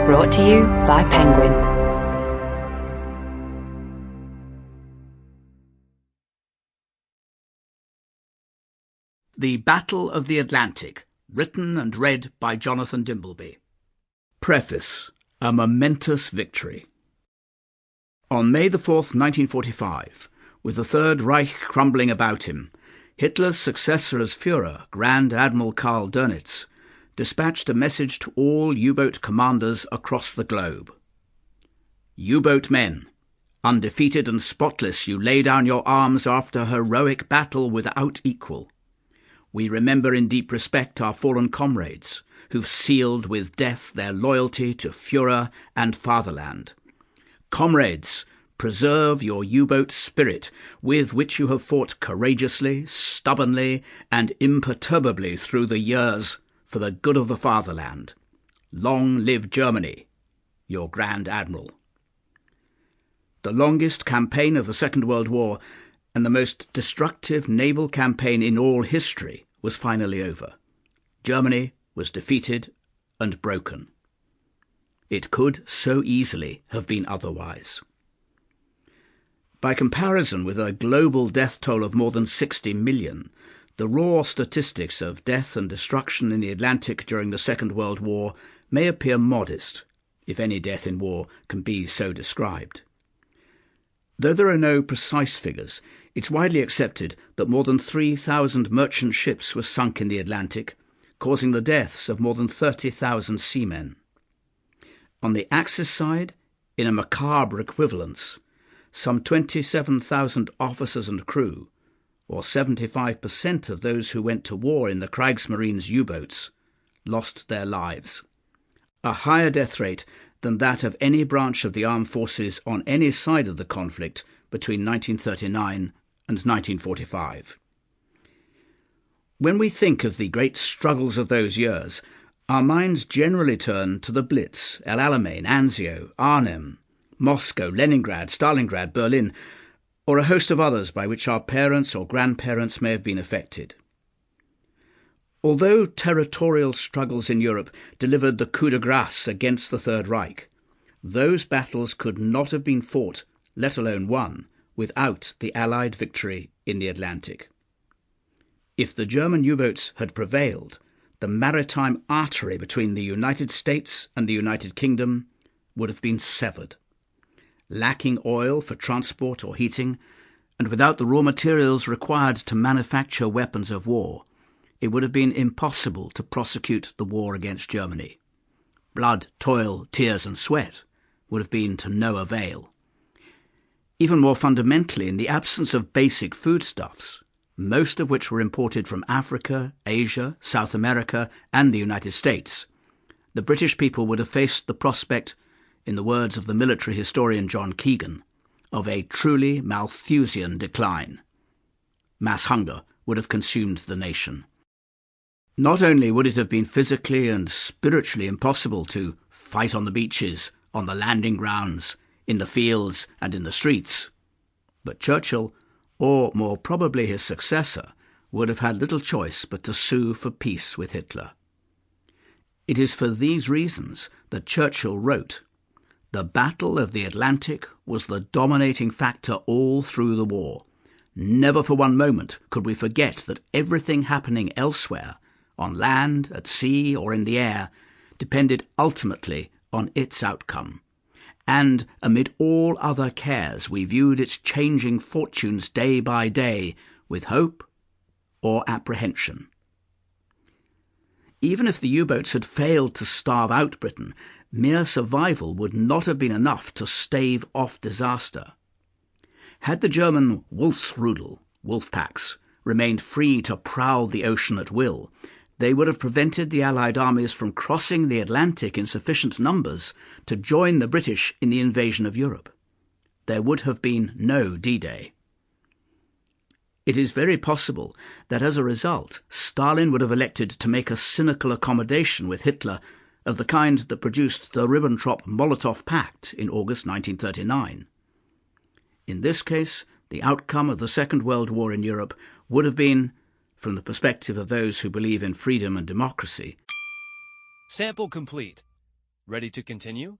Brought to you by Penguin. The Battle of the Atlantic, written and read by Jonathan Dimbleby. Preface. A momentous victory. On May the 4th, 1945, with the Third Reich crumbling about him, Hitler's successor as Führer, Grand Admiral Karl Dönitz, dispatched a message to all U-boat commanders across the globe. U-boat men, undefeated and spotless, you lay down your arms after a heroic battle without equal. We remember in deep respect our fallen comrades, who've sealed with death their loyalty to Führer and fatherland. Comrades, preserve your U-boat spirit, with which you have fought courageously, stubbornly, and imperturbably through the years for the good of the fatherland. Long live Germany, your Grand Admiral. The longest campaign of the Second World War and the most destructive naval campaign in all history was finally over. Germany was defeated and broken. It could so easily have been otherwise. By comparison with a global death toll of more than 60 million, the raw statistics of death and destruction in the Atlantic during the Second World War may appear modest, if any death in war can be so described. Though there are no precise figures, it's widely accepted that more than 3,000 merchant ships were sunk in the Atlantic, causing the deaths of more than 30,000 seamen. On the Axis side, in a macabre equivalence, some 27,000 officers and crew, or 75% of those who went to war in the Kriegsmarine's U-boats, lost their lives. A higher death rate than that of any branch of the armed forces on any side of the conflict between 1939 and 1945. When we think of the great struggles of those years, our minds generally turn to the Blitz, El Alamein, Anzio, Arnhem, Moscow, Leningrad, Stalingrad, Berlin, or a host of others by which our parents or grandparents may have been affected. Although territorial struggles in Europe delivered the coup de grace against the Third Reich, those battles could not have been fought, let alone won, without the Allied victory in the Atlantic. If the German U-boats had prevailed, the maritime artery between the United States and the United Kingdom would have been severed. Lacking oil for transport or heating, and without the raw materials required to manufacture weapons of war, it would have been impossible to prosecute the war against Germany. Blood, toil, tears and sweat would have been to no avail. Even more fundamentally, in the absence of basic foodstuffs, most of which were imported from Africa, Asia, South America and the United States, the British people would have faced the prospect, in the words of the military historian John Keegan, of a truly Malthusian decline. Mass hunger would have consumed the nation. Not only would it have been physically and spiritually impossible to fight on the beaches, on the landing grounds, in the fields and in the streets, but Churchill, or more probably his successor, would have had little choice but to sue for peace with Hitler. It is for these reasons that Churchill wrote, "The Battle of the Atlantic was the dominating factor all through the war. Never for one moment could we forget that everything happening elsewhere, on land, at sea, or in the air, depended ultimately on its outcome. And amid all other cares, we viewed its changing fortunes day by day with hope or apprehension." Even if the U-boats had failed to starve out Britain, mere survival would not have been enough to stave off disaster. Had the German Wolfsrudel, wolf packs, remained free to prowl the ocean at will, they would have prevented the Allied armies from crossing the Atlantic in sufficient numbers to join the British in the invasion of Europe. There would have been no D-Day. It is very possible that as a result, Stalin would have elected to make a cynical accommodation with Hitler of the kind that produced the Ribbentrop-Molotov Pact in August 1939. In this case, the outcome of the Second World War in Europe would have been, from the perspective of those who believe in freedom and democracy, Sample complete. Ready to continue?